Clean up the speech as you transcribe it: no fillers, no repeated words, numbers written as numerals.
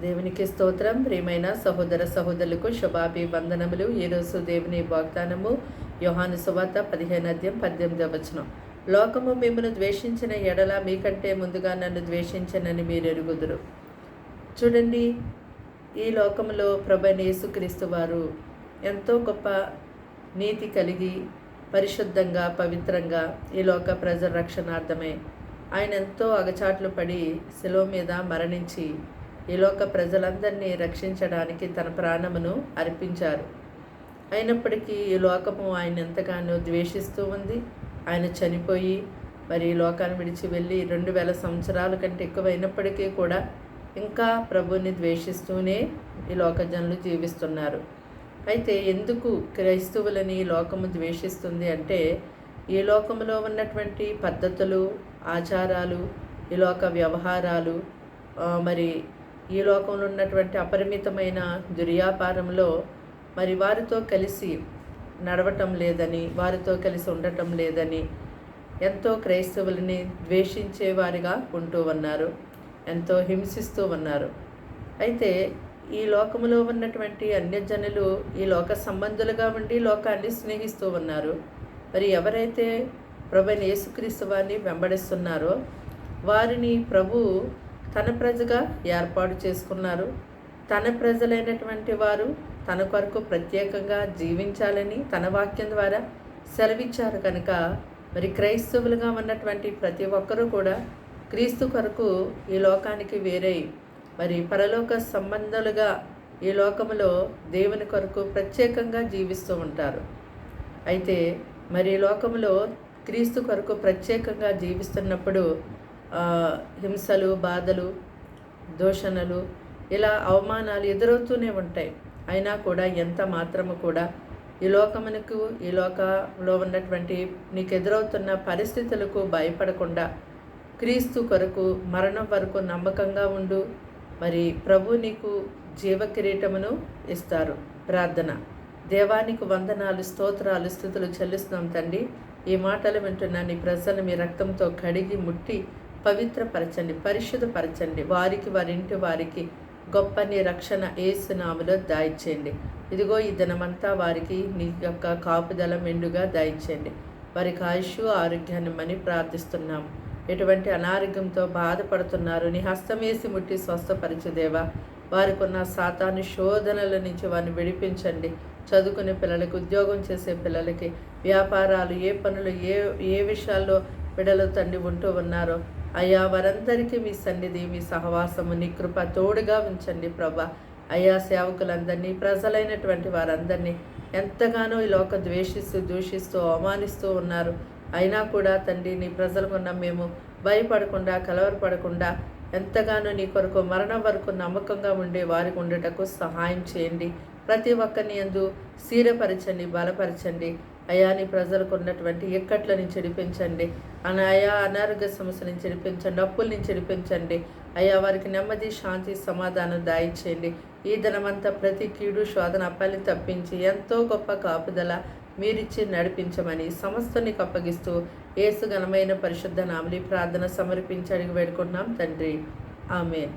దేవునికి స్తోత్రం. ప్రియమైన సహోదర సహోదరులకు శుభాభివందనములు. ఈరోజు దేవుని వాగ్దానము యోహాను సువార్త 15:18. లోకము మిమ్మల్ని ద్వేషించిన ఎడల మీకంటే ముందుగా నన్ను ద్వేషించనని మీరు ఎరుగుదురు. చూడండి, ఈ లోకములో ప్రభువైన యేసుక్రీస్తు వారు ఎంతో గొప్ప నీతి కలిగి పరిశుద్ధంగా పవిత్రంగా ఈ లోక ప్రజల రక్షణార్థమే ఆయన ఎంతో అగచాట్లు పడి శిలువ మీద మరణించి ఈ లోక ప్రజలందరినీ రక్షించడానికి తన ప్రాణమును అర్పించారు. అయినప్పటికీ ఈ లోకము ఆయన ఎంతగానో ద్వేషిస్తూ ఉంది. ఆయన చనిపోయి మరి ఈ లోకాన్ని విడిచి వెళ్ళి 2000 సంవత్సరాల కంటే ఎక్కువైనప్పటికీ కూడా ఇంకా ప్రభుని ద్వేషిస్తూనే ఈ లోక జనులు జీవిస్తున్నారు. అయితే ఎందుకు క్రైస్తవులని ఈ లోకము ద్వేషిస్తుంది అంటే, ఈ లోకంలో ఉన్నటువంటి పద్ధతులు, ఆచారాలు, ఈ లోక వ్యవహారాలు, మరి ఈ లోకంలో ఉన్నటువంటి అపరిమితమైన దుర్యాపారంలో మరి వారితో కలిసి నడవటం లేదని, వారితో కలిసి ఉండటం లేదని ఎంతో క్రైస్తవులని ద్వేషించేవారిగా ఉంటూ ఉన్నారు, ఎంతో హింసిస్తూ ఉన్నారు. అయితే ఈ లోకములో ఉన్నటువంటి అన్యజనులు ఈ లోక సంబంధులుగా ఉండి లోకాన్ని స్నేహిస్తూ ఉన్నారు. మరి ఎవరైతే ప్రభువైన యేసుక్రీస్తు వారిని వెంబడిస్తున్నారో వారిని ప్రభు తన ప్రజగా ఏర్పాటు చేసుకున్నారు. తన ప్రజలైనటువంటి వారు తన కొరకు ప్రత్యేకంగా జీవించాలని తన వాక్యం ద్వారా సెలవిచ్చారు. కనుక మరి క్రైస్తవులుగా ఉన్నటువంటి ప్రతి ఒక్కరూ కూడా క్రీస్తు కొరకు ఈ లోకానికి వేరై మరి పరలోక సంబంధాలుగా ఈ లోకములో దేవుని కొరకు ప్రత్యేకంగా జీవిస్తూ ఉంటారు. అయితే మరి ఈ లోకములో క్రీస్తు కొరకు ప్రత్యేకంగా జీవిస్తున్నప్పుడు హింసలు, బాధలు, దూషణలు, ఇలా అవమానాలు ఎదురవుతూనే ఉంటాయి. అయినా కూడా ఎంత మాత్రము కూడా ఈ లోకమునకు, ఈ లోకంలో ఉన్నటువంటి నీకు ఎదురవుతున్న పరిస్థితులకు భయపడకుండా క్రీస్తు కొరకు మరణం వరకు నమ్మకంగా ఉండు. మరి ప్రభు నీకు జీవ కిరీటమును ఇస్తారు. ప్రార్థన. దేవానికి వందనాలు, స్తోత్రాలు, స్తుతులు చెల్లిస్తున్నాం తండ్రి. ఈ మాటలు వింటున్న నీ ప్రజలను మీ రక్తంతో కడిగి ముట్టి పవిత్రపరచండి, పరిశుద్ధపరచండి. వారికి, వారింటి వారికి గొప్ప నీ రక్షణ యేసు నామములో దయచేయండి. ఇదిగో ఈ దినమంతా వారికి నీ యొక్క కాపుదల మెండుగా దయచేయండి. వారికి ఆయుష్, ఆరోగ్యాన్ని మని ప్రార్థిస్తున్నాము. ఎటువంటి అనారోగ్యంతో బాధపడుతున్నారు నీ హస్తం వేసి ముట్టి స్వస్థపరచుదేవా. వారికి ఉన్న సాతాను శోధనల నుంచి వారిని విడిపించండి. చదువుకునే పిల్లలకి, ఉద్యోగం చేసే పిల్లలకి, వ్యాపారాలు, ఏ పనులు, ఏ విషయాల్లో బిడ్డలు తండ్రి ఉంటూ ఉన్నారో అయ్యా, వారందరికీ మీ సన్నిధి, మీ సహవాసము, నీ కృప తోడుగా ఉంచండి ప్రభా. అయ్యా, సేవకులందరినీ, ప్రజలైనటువంటి వారందరినీ ఎంతగానో ఈ లోక దూషిస్తూ అవమానిస్తూ ఉన్నారు. అయినా కూడా తండ్రి నీ ప్రజలకున్న మేము భయపడకుండా, కలవరపడకుండా ఎంతగానో నీ కొరకు మరణం వరకు నమ్మకంగా ఉండే వారికి ఉండటకు సహాయం చేయండి. ప్రతి ఒక్కరిని యందు స్థిరపరచండి, బలపరచండి. అయా, నీ ప్రజలకు ఉన్నటువంటి ఇక్కట్ల నుంచి విడిపించండి. అయా, అనారోగ్య సమస్య నుంచి విడిపించండి, అప్పుల నుంచి విడిపించండి. అయ్యా, వారికి నెమ్మది, శాంతి, సమాధానం దయచేయండి. ఈ దినమంతా ప్రతి కీడు, శోధన, అప్పల్ని తప్పించి ఎంతో గొప్ప కాపుదల మీరిచ్చి నడిపించమని సమస్తానికి అప్పగిస్తూ యేసు ఘనమైన పరిశుద్ధ నామములో ప్రార్థన సమర్పించి అడిగి వేడుకుంటున్నాం తండ్రి. ఆమేన్.